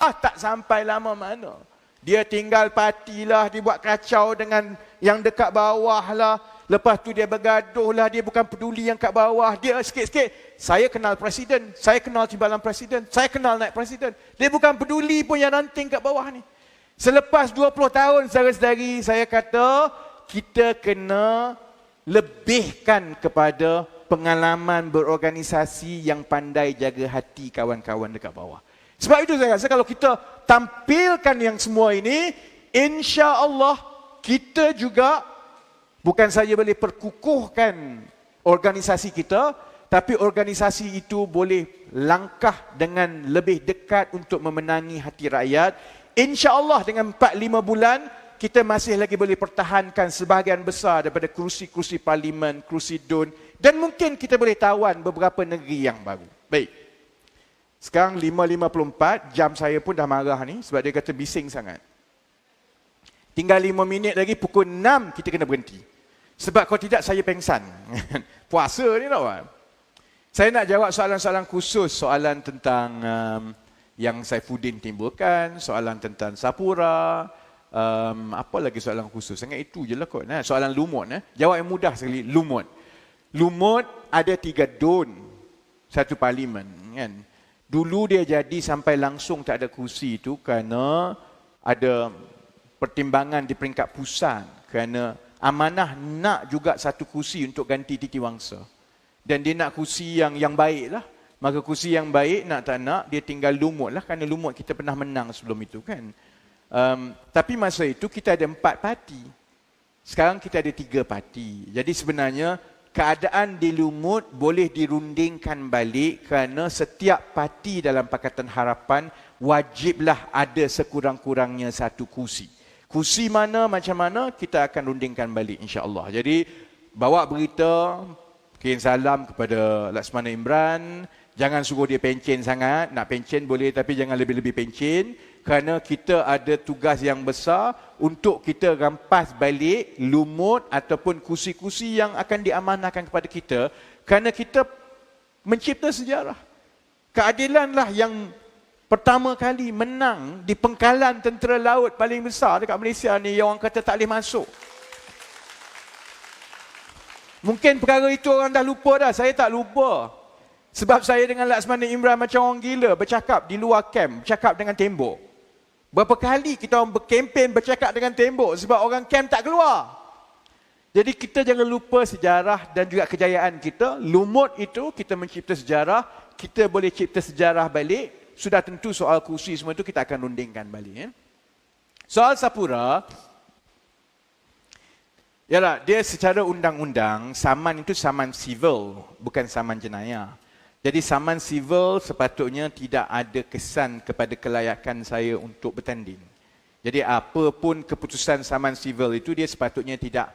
Tak sampai lama mana. Dia tinggal parti lah, dia buat kacau dengan yang dekat bawah lah. Lepas tu dia bergaduh lah, dia bukan peduli yang kat bawah. Dia sikit-sikit, saya kenal presiden, saya kenal timbalan presiden, saya kenal naik presiden. Dia bukan peduli pun yang ranting kat bawah ni. Selepas 20 tahun saudara-saudari, saya kata kita kena lebihkan kepada pengalaman berorganisasi yang pandai jaga hati kawan-kawan dekat bawah. Sebab itu saya rasa kalau kita tampilkan yang semua ini, insya-Allah kita juga bukan saja boleh perkukuhkan organisasi kita, tapi organisasi itu boleh langkah dengan lebih dekat untuk memenangi hati rakyat. InsyaAllah dengan 4-5 bulan, kita masih lagi boleh pertahankan sebahagian besar daripada kerusi-kerusi parlimen, kerusi DUN, dan mungkin kita boleh tawan beberapa negeri yang baru. Baik. Sekarang 5.54, jam saya pun dah marah ni sebab dia kata bising sangat. Tinggal 5 minit lagi, pukul 6 kita kena berhenti. Sebab kalau tidak saya pengsan. Puasa ni tau. Saya nak jawab soalan-soalan khusus, soalan tentang yang Saifuddin timbulkan, soalan tentang Sapura, apa lagi soalan khusus? Sangat itu je lah kot. Soalan lumut. Jawab yang mudah sekali, lumut. Lumut ada 3 DUN, satu parlimen. Kan? Dulu dia jadi sampai langsung tak ada kursi itu kerana ada pertimbangan di peringkat pusat. Kerana Amanah nak juga satu kursi untuk ganti Titi Wangsa. Dan dia nak kursi yang baik lah. Maka kursi yang baik nak tak nak, dia tinggal lumut lah. Kerana lumut kita pernah menang sebelum itu kan. Tapi masa itu kita ada 4 parti. Sekarang kita ada 3 parti. Jadi sebenarnya keadaan di lumut boleh dirundingkan balik kerana setiap parti dalam Pakatan Harapan wajiblah ada sekurang-kurangnya satu kursi. Kursi mana, macam mana, kita akan rundingkan balik insya-Allah. Jadi, bawa berita, kirim salam kepada Laksmana Imran, jangan suruh dia pencen sangat, nak pencen boleh tapi jangan lebih-lebih pencen, kerana kita ada tugas yang besar untuk kita rampas balik lumut ataupun kursi-kursi yang akan diamanahkan kepada kita, kerana kita mencipta sejarah. Keadilanlah yang pertama kali menang di pengkalan tentera laut paling besar dekat Malaysia ni, yang orang kata tak boleh masuk. Mungkin perkara itu orang dah lupa dah, saya tak lupa. Sebab saya dengan Laksmana Imran macam orang gila bercakap di luar kamp, bercakap dengan tembok. Berapa kali kita orang berkempen bercakap dengan tembok sebab orang kamp tak keluar. Jadi kita jangan lupa sejarah dan juga kejayaan kita. Lumut itu kita mencipta sejarah, kita boleh cipta sejarah balik. Sudah tentu soal kursi semua itu kita akan rundingkan balik. Ya? Soal Sapura, yalah, dia secara undang-undang, saman itu saman civil, bukan saman jenayah. Jadi saman civil sepatutnya tidak ada kesan kepada kelayakan saya untuk bertanding. Jadi apa pun keputusan saman civil itu, dia sepatutnya tidak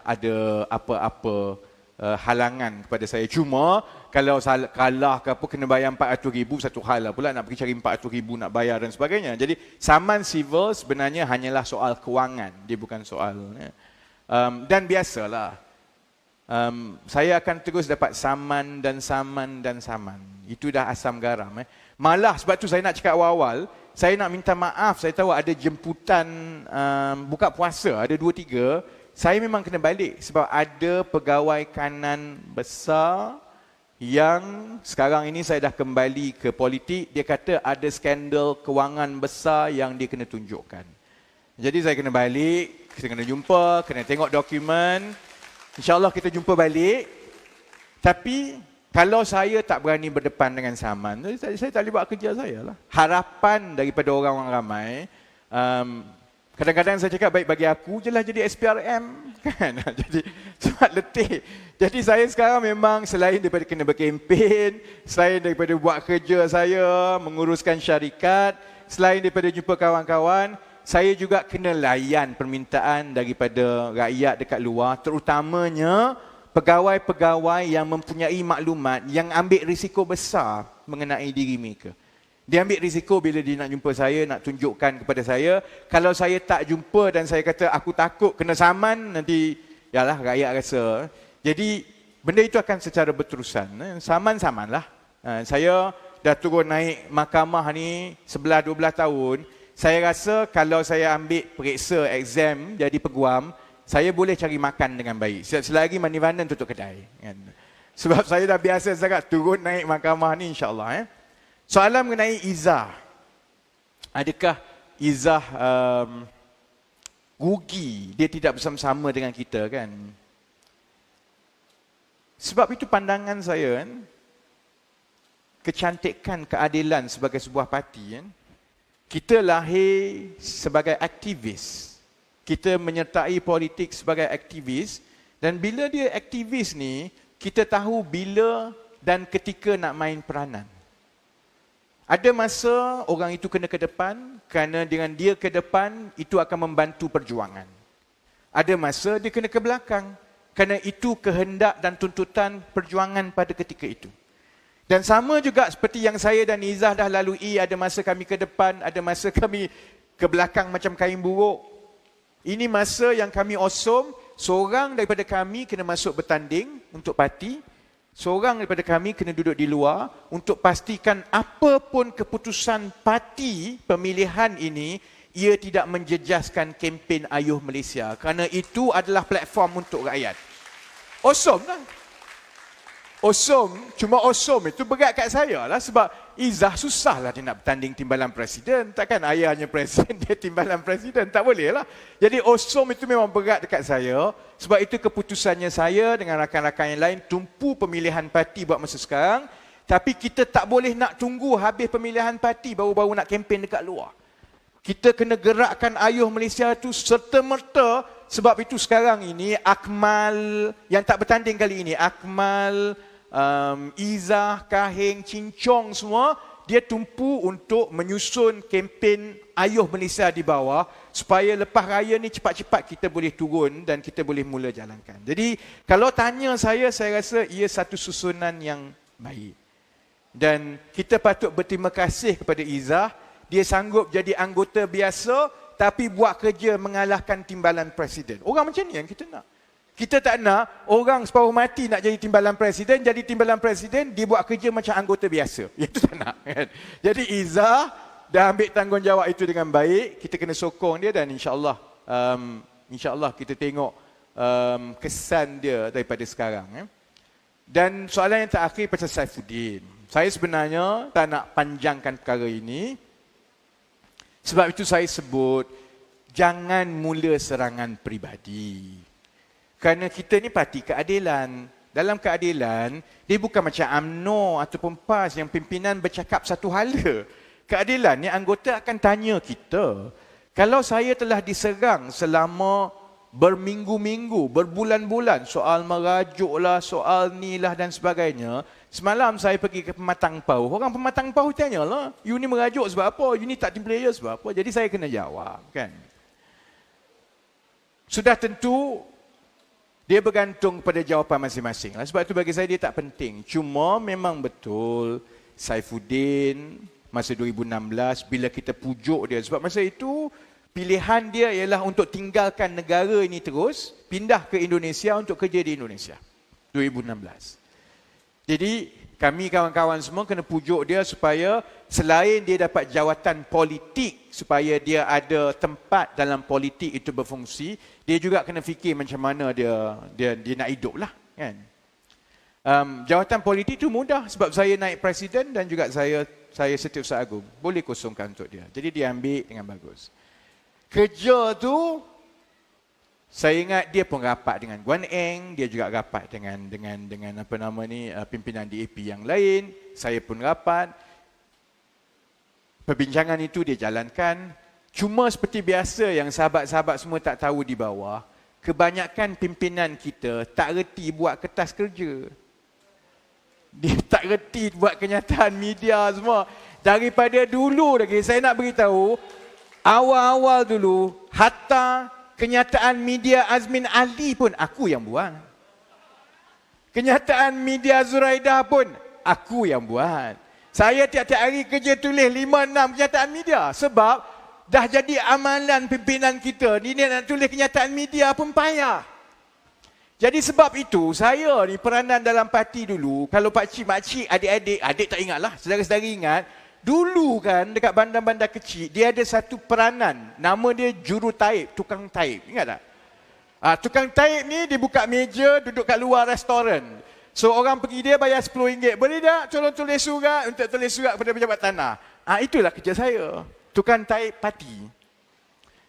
ada apa-apa halangan kepada saya. Cuma kalau kalah ke apa kena bayar 400,000, satu hal lah pula nak pergi cari 400,000 nak bayar dan sebagainya. Jadi saman civil sebenarnya hanyalah soal kewangan, dia bukan soal dan biasalah saya akan terus dapat saman dan saman dan saman. Itu dah asam garam. Malah sebab tu saya nak cakap awal-awal, saya nak minta maaf, saya tahu ada jemputan buka puasa, ada 2-3, saya memang kena balik sebab ada pegawai kanan besar yang sekarang ini saya dah kembali ke politik, dia kata ada skandal kewangan besar yang dia kena tunjukkan. Jadi saya kena balik, kita kena jumpa, kena tengok dokumen. InsyaAllah kita jumpa balik. Tapi kalau saya tak berani berdepan dengan saman, saya tak boleh buat kerja saya lah. Harapan daripada orang-orang ramai, kadang-kadang saya cakap baik bagi aku je lah jadi SPRM kan. Jadi sebab letih. Jadi saya sekarang memang selain daripada kena berkempen, selain daripada buat kerja saya, menguruskan syarikat, selain daripada jumpa kawan-kawan, saya juga kena layan permintaan daripada rakyat dekat luar, terutamanya pegawai-pegawai yang mempunyai maklumat yang ambil risiko besar mengenai diri mereka. Dia ambil risiko bila dia nak jumpa saya, nak tunjukkan kepada saya. Kalau saya tak jumpa dan saya kata aku takut kena saman, nanti yalah rakyat rasa. Jadi benda itu akan secara berterusan. Saman-saman lah. Saya dah turun naik mahkamah ni 11-12 tahun, saya rasa kalau saya ambil periksa exam jadi peguam, saya boleh cari makan dengan baik. Selagi Money tutup kedai. Kan? Sebab saya dah biasa sangat turun naik mahkamah ni insyaAllah. Soalan mengenai Izzah. Adakah Izzah rugi dia tidak bersama-sama dengan kita kan? Sebab itu pandangan saya kan, kecantikan keadilan sebagai sebuah parti kan, kita lahir sebagai aktivis. Kita menyertai politik sebagai aktivis dan bila dia aktivis ni, kita tahu bila dan ketika nak main peranan. Ada masa orang itu kena ke depan kerana dengan dia ke depan itu akan membantu perjuangan. Ada masa dia kena ke belakang kerana itu kehendak dan tuntutan perjuangan pada ketika itu. Dan sama juga seperti yang saya dan Izzah dah lalui, ada masa kami ke depan, ada masa kami ke belakang macam kain buruk. Ini masa yang kami osom, seorang daripada kami kena masuk bertanding untuk parti, seorang daripada kami kena duduk di luar untuk pastikan apapun keputusan parti pemilihan ini, ia tidak menjejaskan kempen Ayuh Malaysia. Kerana itu adalah platform untuk rakyat. Awesome lah. Awesome, cuma awesome itu berat kat saya lah sebab Izzah susah lah dia nak bertanding timbalan presiden. Takkan ayahnya presiden, dia timbalan presiden. Tak boleh lah. Jadi awesome itu memang berat dekat saya. Sebab itu keputusannya saya dengan rakan-rakan yang lain tumpu pemilihan parti buat masa sekarang. Tapi kita tak boleh nak tunggu habis pemilihan parti baru-baru nak kempen dekat luar. Kita kena gerakkan Ayuh Malaysia tu serta-merta. Sebab itu sekarang ini Akmal yang tak bertanding kali ini, Akmal, Izzah, Kahing, Cincong semua, dia tumpu untuk menyusun kempen Ayuh Malaysia di bawah supaya lepas raya ni cepat-cepat kita boleh turun dan kita boleh mula jalankan. Jadi kalau tanya saya rasa ia satu susunan yang baik. Dan kita patut berterima kasih kepada Izzah, dia sanggup jadi anggota biasa tapi buat kerja mengalahkan timbalan presiden. Orang macam ni yang kita nak. Kita tak nak orang separuh mati nak jadi timbalan presiden, dia buat kerja macam anggota biasa. Itu tak nak. Kan? Jadi Izzah dah ambil tanggungjawab itu dengan baik, kita kena sokong dia dan insyaAllah kita tengok kesan dia daripada sekarang. Dan soalan yang terakhir pasal Saifuddin. Saya sebenarnya tak nak panjangkan perkara ini. Sebab itu saya sebut, jangan mula serangan peribadi. Kerana kita ni parti keadilan. Dalam keadilan, dia bukan macam UMNO ataupun PAS yang pimpinan bercakap satu hala. Keadilan ni anggota akan tanya kita. Kalau saya telah diserang selama berminggu-minggu, berbulan-bulan, soal merajuk lah, soal ni lah dan sebagainya. Semalam saya pergi ke Pematang Pauh. Orang Pematang Pauh tanyalah, you ni merajuk sebab apa? You ni tak team player sebab apa? Jadi saya kena jawab, kan? Sudah tentu, dia bergantung pada jawapan masing-masing. Sebab itu bagi saya dia tak penting. Cuma memang betul, Saifuddin masa 2016, bila kita pujuk dia. Sebab masa itu, pilihan dia ialah untuk tinggalkan negara ini terus, pindah ke Indonesia untuk kerja di Indonesia. 2016. Jadi kami kawan-kawan semua kena pujuk dia supaya selain dia dapat jawatan politik, supaya dia ada tempat dalam politik itu berfungsi, dia juga kena fikir macam mana dia nak hidup lah. Kan? Jawatan politik itu mudah sebab saya naik presiden dan juga saya Setiausaha Agung. Boleh kosongkan untuk dia. Jadi dia ambil dengan bagus. Kerja tu, saya ingat dia pun rapat dengan Guan Eng, dia juga rapat dengan apa nama ni, pimpinan DAP yang lain, saya pun rapat. Perbincangan itu dia jalankan. Cuma seperti biasa yang sahabat-sahabat semua tak tahu di bawah, kebanyakan pimpinan kita tak reti buat kertas kerja. Dia tak reti buat kenyataan media semua. Daripada dulu lagi, saya nak beritahu, awal-awal dulu, hatta kenyataan media Azmin Ali pun aku yang buat. Kenyataan media Zuraidah pun aku yang buat. Saya tiap-tiap hari kerja tulis 5-6 kenyataan media. Sebab dah jadi amalan pimpinan kita. Ni nak tulis kenyataan media pun payah. Jadi sebab itu, saya ni peranan dalam parti dulu, kalau pakcik, makcik, adik-adik, adik tak ingat lah, saudara-saudara ingat, dulu kan dekat bandar-bandar kecil, dia ada satu peranan, nama dia juru taib, tukang taib, ingat tak? Tukang taib ni dia buka meja, duduk kat luar restoran. So orang pergi dia bayar RM10, boleh tak tolong tulis surat untuk tulis surat kepada pejabat tanah. Itulah kerja saya, tukang taib parti.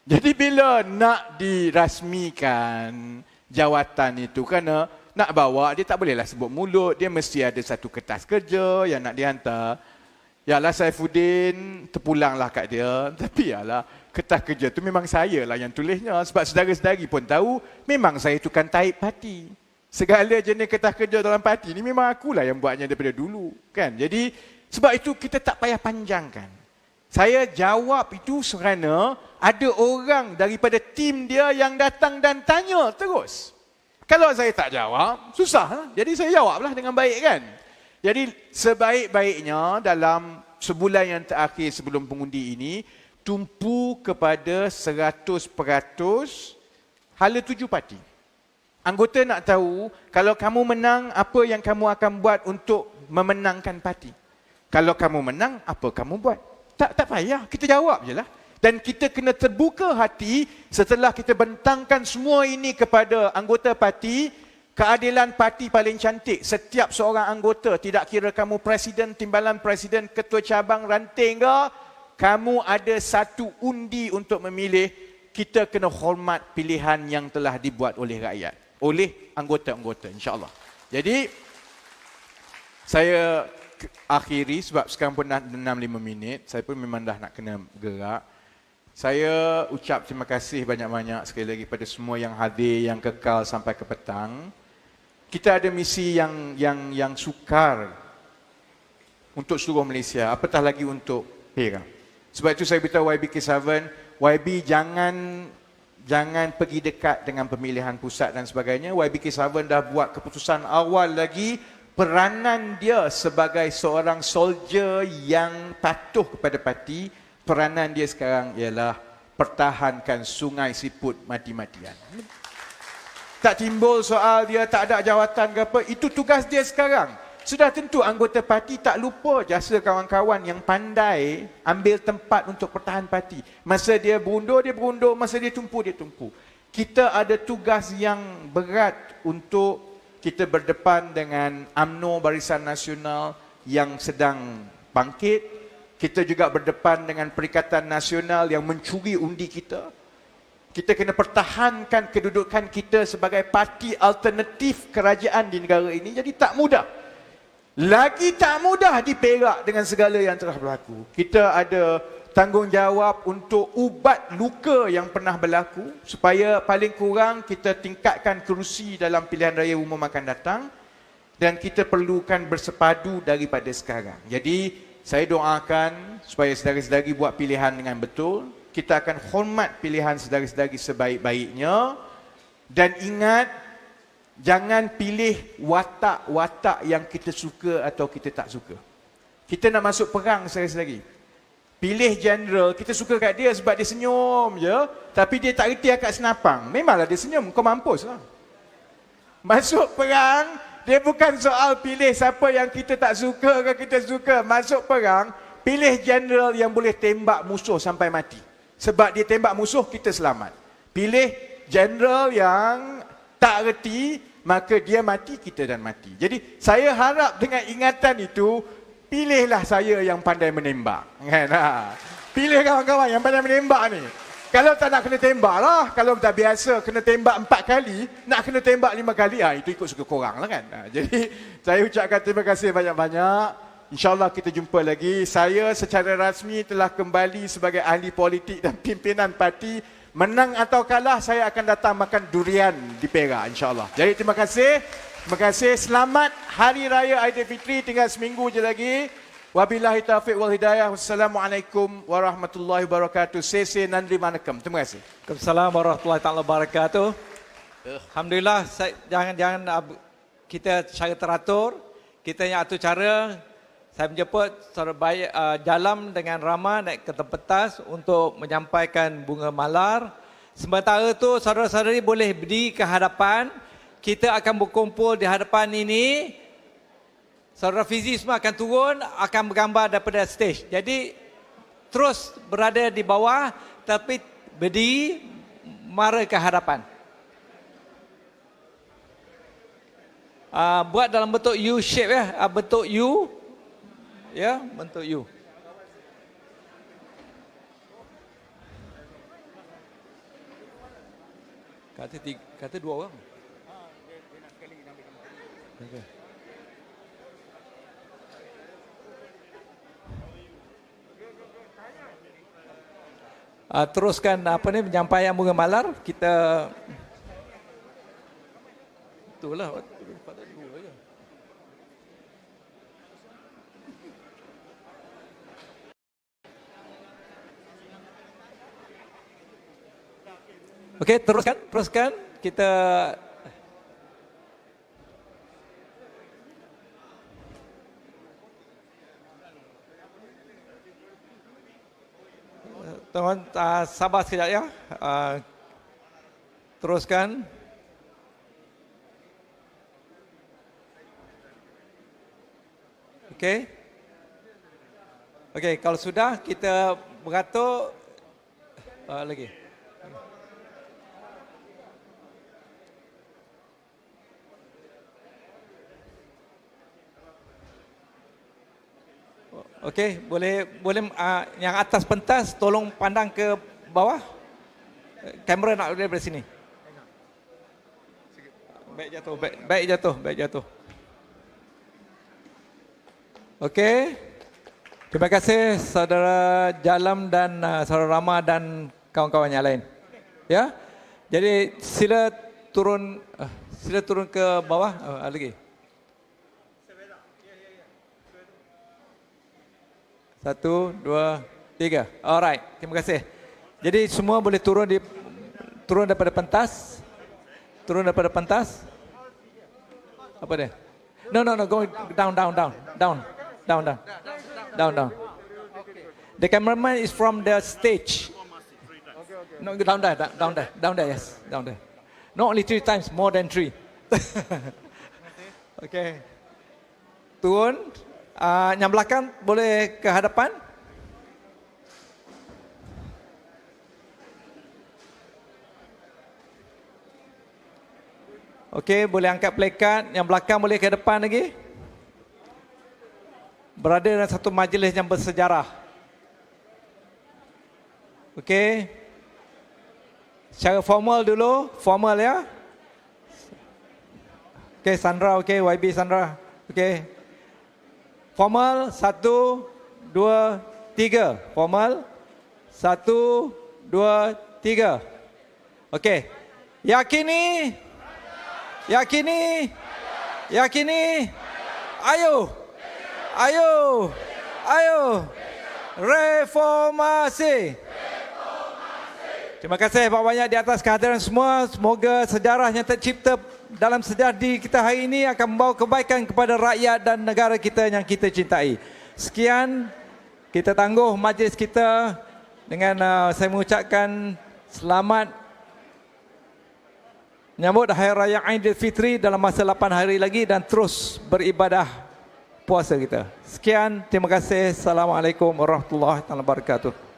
Jadi bila nak dirasmikan jawatan itu, kerana nak bawa, dia tak bolehlah sebut mulut, dia mesti ada satu kertas kerja yang nak dihantar. Yalah Saifuddin, terpulanglah kat dia. Tapi yalah, kertas kerja tu memang saya lah yang tulisnya. Sebab saudara-saudari pun tahu, memang saya tukang taib parti. Segala jenis kertas kerja dalam parti ni memang akulah yang buatnya daripada dulu. Kan? Jadi, sebab itu kita tak payah panjangkan. Saya jawab itu kerana ada orang daripada tim dia yang datang dan tanya terus. Kalau saya tak jawab, susah lah. Jadi saya jawablah dengan baik kan. Jadi sebaik-baiknya dalam sebulan yang terakhir sebelum pengundi ini, tumpu kepada 100% hala tuju parti. Anggota nak tahu, kalau kamu menang, apa yang kamu akan buat untuk memenangkan parti? Kalau kamu menang, apa kamu buat? Tak payah, kita jawab je lah. Dan kita kena terbuka hati setelah kita bentangkan semua ini kepada anggota parti. Keadilan parti paling cantik. Setiap seorang anggota, tidak kira kamu presiden, timbalan presiden, ketua cabang, ranting ke, kamu ada satu undi untuk memilih. Kita kena hormat pilihan yang telah dibuat oleh rakyat, oleh anggota-anggota, insya-Allah. Jadi saya akhiri sebab sekarang pun dah 6-5 minit. Saya pun memang dah nak kena gerak. Saya ucap terima kasih banyak-banyak sekali lagi pada semua yang hadir, yang kekal sampai ke petang. Kita ada misi yang sukar untuk seluruh Malaysia, apatah lagi untuk Perak. Sebab itu saya beritahu YB Kesavan, YB jangan pergi dekat dengan pemilihan pusat dan sebagainya. YB Kesavan dah buat keputusan awal lagi. Peranan dia sebagai seorang soldier yang patuh kepada parti, peranan dia sekarang ialah pertahankan Sungai Siput mati-matian. Tak timbul soal dia tak ada jawatan ke apa, itu tugas dia sekarang. Sudah tentu anggota parti tak lupa jasa kawan-kawan yang pandai ambil tempat untuk pertahan parti. Masa dia berundur, masa dia tumpu, dia tumpu. Kita ada tugas yang berat untuk kita berdepan dengan UMNO Barisan Nasional yang sedang bangkit. Kita juga berdepan dengan Perikatan Nasional yang mencuri undi kita. Kita kena pertahankan kedudukan kita sebagai parti alternatif kerajaan di negara ini. Jadi tak mudah. Lagi tak mudah di Perak dengan segala yang telah berlaku. Kita ada tanggungjawab untuk ubat luka yang pernah berlaku supaya paling kurang kita tingkatkan kerusi dalam pilihan raya umum akan datang, dan kita perlukan bersepadu daripada sekarang. Jadi saya doakan supaya saudara-saudari buat pilihan dengan betul. Kita akan hormat pilihan saudara-saudari sebaik-baiknya, dan ingat, jangan pilih watak-watak yang kita suka atau kita tak suka. Kita nak masuk perang saudara-saudari, pilih general, kita suka kat dia sebab dia senyum je, tapi dia tak reti akak senapang. Memanglah dia senyum, kau mampus lah. Masuk perang, dia bukan soal pilih siapa yang kita tak suka ke kita suka. Masuk perang, pilih general yang boleh tembak musuh sampai mati. Sebab dia tembak musuh, kita selamat. Pilih general yang tak reti, maka dia mati, kita dan mati. Jadi saya harap dengan ingatan itu, pilihlah saya yang pandai menembak. Kan? Pilih kawan-kawan yang pandai menembak ni. Kalau tak nak kena tembak lah. Kalau tak biasa kena tembak 4 kali, nak kena tembak 5 kali, itu ikut suka korang lah kan. Jadi saya ucapkan terima kasih banyak-banyak. InsyaAllah kita jumpa lagi. Saya secara rasmi telah kembali sebagai ahli politik dan pimpinan parti. Menang atau kalah, saya akan datang makan durian di Perak insyaAllah. Jadi terima kasih. Terima kasih. Selamat Hari Raya Aidilfitri. Tinggal seminggu je lagi. Wabillahi taufiq wal hidayah. Wassalamualaikum warahmatullahi wabarakatuh. Sese nandri manakam. Terima kasih. Assalamualaikum warahmatullahi wabarakatuh. Alhamdulillah, jangan kita secara teratur, kita yang atur cara. Saya menjemput saudara baik dalam dengan ramah naik ke pentas untuk menyampaikan bunga malar. Sementara itu saudara-saudari boleh berdiri ke hadapan. kita akan berkumpul di hadapan ini. Saudara Fizi semua akan turun, akan bergambar daripada stage. Jadi terus berada di bawah tapi berdiri mara ke hadapan. Buat dalam bentuk U shape ya, bentuk U. Ya, bentuk U. Kata dua orang. Okay. Teruskan apa ni penyampaian bunga malar kita itulah pada dua je. Okey, teruskan kita teman sabar sekejap ya. Teruskan. Okey. Okey, kalau sudah kita beratur lagi. Okey, boleh yang atas pentas tolong pandang ke bawah. Kamera nak dari sini. Baik jatuh. Okey. Terima kasih saudara Jalam dan saudara Rama dan kawan-kawan yang lain. Ya. Jadi sila turun ke bawah lagi. 1, 2, 3. Alright, terima kasih. Jadi semua boleh turun daripada pentas. Apa dia? No, go down. The cameraman is from the stage. No, down there, yes, down there. Not only 3 times, more than 3. Okay. Turun. Yang belakang boleh ke hadapan. Okey, boleh angkat plakat. Yang belakang boleh ke depan lagi. Berada dalam satu majlis yang bersejarah. Okey. Secara formal dulu. Formal ya. Okey, Sandra. Okey, YB Sandra. Okey. Formal 1, 2, 3. Formal 1, 2, 3. Okey. Yakini. Ayo. Reformasi. Terima kasih banyak di atas kehadiran semua. Semoga sejarah yang tercipta dalam sejarah diri kita hari ini akan membawa kebaikan kepada rakyat dan negara kita yang kita cintai. Sekian, kita tangguh majlis kita dengan saya mengucapkan selamat menyambut Hari Raya Aidilfitri dalam masa 8 hari lagi dan terus beribadah puasa kita. Sekian, terima kasih. Assalamualaikum warahmatullahi wabarakatuh.